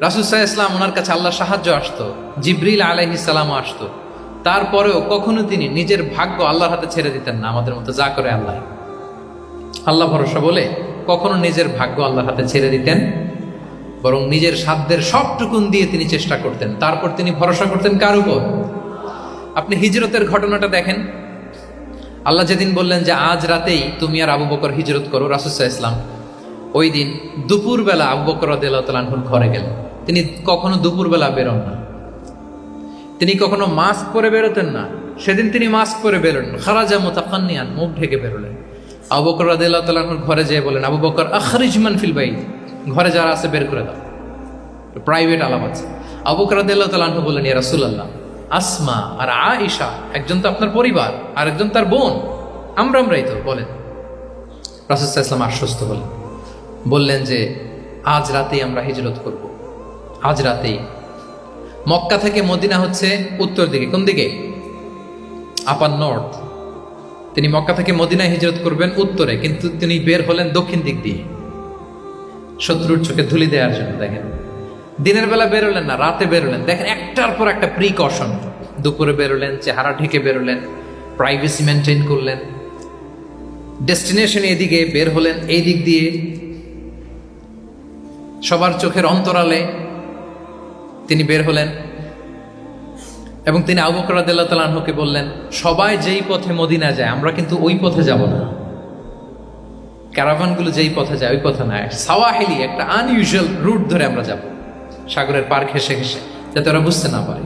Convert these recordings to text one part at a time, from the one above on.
রাসূল সাল্লাল্লাহু আলাইহি ওয়াসাল্লাম ওনার কাছে আল্লাহর সাহায্য আসতো, জিবরিল আলাইহিস সালাম আসতো, তারপরেও কখনো তিনি নিজের ভাগ্য আল্লাহর হাতে ছেড়ে দিতেন না। আমাদের মতো যা করে আল্লাহ, আল্লাহ ভরসা বলে কখনো নিজের ভাগ্য আল্লাহর হাতে ছেড়ে দিতেন, বরং নিজের সাধ্যের সবটুকুন দিয়ে তিনি চেষ্টা করতেন। তারপর তিনি ভরসা করতেন কার উপর? আপনি হিজরতের ঘটনাটা দেখেন। আল্লাহ যেদিন বললেন যে আজ রাতেই তুমি আর আবু বকর হিজরত করো, রাসূল সাল্লাল্লাহু আলাইহি ওয়াসাল্লাম ওই দিন দুপুরবেলা আবু বকর রাদিয়াল্লাহু তাআলা আনহুর ঘরে গেলেন। তিনি কখনো দুপুরবেলা বেরোন না, তিনি কখনো মাস্ক পরে বেরোতেন না। সেদিন তিনি মাস্ক পরে বেরোলেন, খারাজা মুতাকান্নিয়ান, মুখ ঢেকে বেরোলেন। আবু বকর রাদিয়াল্লাহু তাআলা আনহুর ঘরে যেয়ে বলেন, আবু বকর আখরিজ মান ফিল বাইত, ঘরে যারা আছে বের করে দাও, প্রাইভেট আলাপ আছে। আবু বকর রাদিয়াল্লাহু তাআলা আনহু বললেন, ইয়া রাসূলুল্লাহ, আসমা আর আয়েশা একজন তো আপনার পরিবার আর একজন তার বোন, আমরাই তো, বলেন। রাসূল সাল্লাল্লাহু আলাইহি ওয়াসাল্লাম আশ্বস্ত হলেন, বললেন যে আজ রাতেই আমরা হিজরত করব। আজ রাতেই। মক্কা থেকে মদিনা হচ্ছে উত্তর দিকে, কোন দিকে? আপার নর্থ। তিনি মক্কা থেকে মদিনায় হিজরত করবেন উত্তরে, কিন্তু তিনি বের হলেন দক্ষিণ দিক দিয়ে, শত্রুর চোখে ধুলি দেওয়ার জন্য। দেখেন, দিনের বেলা বেরোলেন না, রাতে বেরোলেন। দেখেন, একটার পর একটা প্রিকশন। দুপুরে বেরোলেন, চেহারা ঢেকে বেরোলেন, প্রাইভেসি মেনটেন করলেন। ডেস্টিনেশন এদিকে, বের হলেন এই দিক দিয়ে, সবার চোখের অন্তরালে তিনি বের হলেন। এবং তিনি আবু বকর রাদিয়াল্লাহু তাআলা আনহুকে বললেন, সবাই যেই পথে মদিনা যায় আমরা কিন্তু ওই পথে যাব না, ক্যারাভানগুলো যেই পথে যায় ওই পথে না, সাওয়াহিলি একটা আনইউজুয়াল রুট ধরে আমরা যাব, সাগরের পার ঘেঁষে ঘেঁষে, যাতে ওরা বুঝতে না পারে।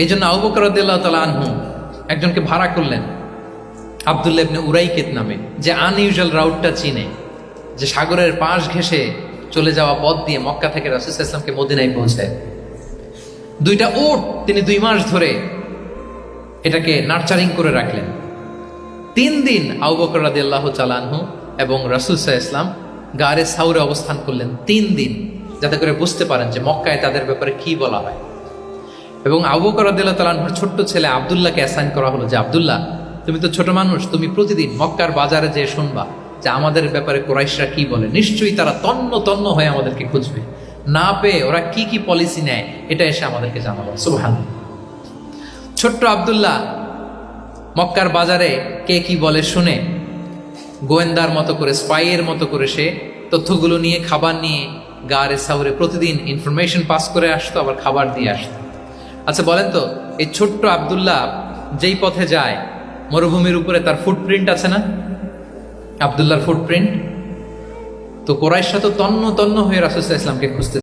এই জন্য আবু বকর রাদিয়াল্লাহু তাআলা আনহু একজনকে ভাড়া করলেন, আব্দুল্লাহ ইবনে উরাইকিত নামে, যে আনইউজুয়াল রাউটটা চিনে, যে সাগরের পাশ ঘেঁষে চলে যাওয়া পথ দিয়ে মক্কা থেকে রাসূল সাল্লাল্লাহু আলাইহি ওয়াসাল্লামকে মদিনায় পৌঁছায়। দুইটা উট তিনি 2 মাস ধরে এটাকে নার্চারিং করে রাখলেন। 3 দিন আবু বকর রাদিয়াল্লাহু তাআলা আনহু এবং রাসূল সাল্লাল্লাহু আলাইহি ওয়াসাল্লাম গারে সাউরে অবস্থান করলেন 3 দিন, যাতে করে বুঝতে পারেন যে মক্কায় তাদের ব্যাপারে কি বলা হয়। এবং আবু বকর রাদিয়াল্লাহু তাআলা আনহুর ছোট্ট ছেলে আব্দুল্লাহকে অ্যাসাইন করা হলো যে, আব্দুল্লাহ, তুমি তো ছোট মানুষ, তুমি প্রতিদিন মক্কার বাজারে যেয়ে শুনবা যে আমাদের ব্যাপারে কুরাইশরা কি বলে। নিশ্চয়ই তারা তন্ন তন্ন হয়ে আমাদেরকে খুঁজবে, না পেয়ে ওরা কি কি পলিসি নেয় এটা এসে আমাদেরকে জানাবো। সুবহানাল্লাহ। ছোট্ট আব্দুল্লাহ মক্কার বাজারে কে কি বলে শুনে, গোয়েন্দার মতো করে, স্পাইয়ের মতো করে সে তথ্যগুলো নিয়ে, খাবার নিয়ে গারে সাউরে প্রতিদিন ইনফরমেশন পাস করে আসতো, আবার খাবার দিয়ে আসতো। আচ্ছা বলেন তো, এই ছোট্ট আব্দুল্লাহ যেই পথে যায়, মরুভূমির উপরে তার ফুটপ্রিন্ট আছে না, আব্দুল্লাহর ফুটপ্রিন্ট। তো কুরাইশরা তো তন্ন তন্ন হয়ে রাসূল সাল্লাল্লাহু আলাইহি ওয়াসাল্লামকে খুঁজতে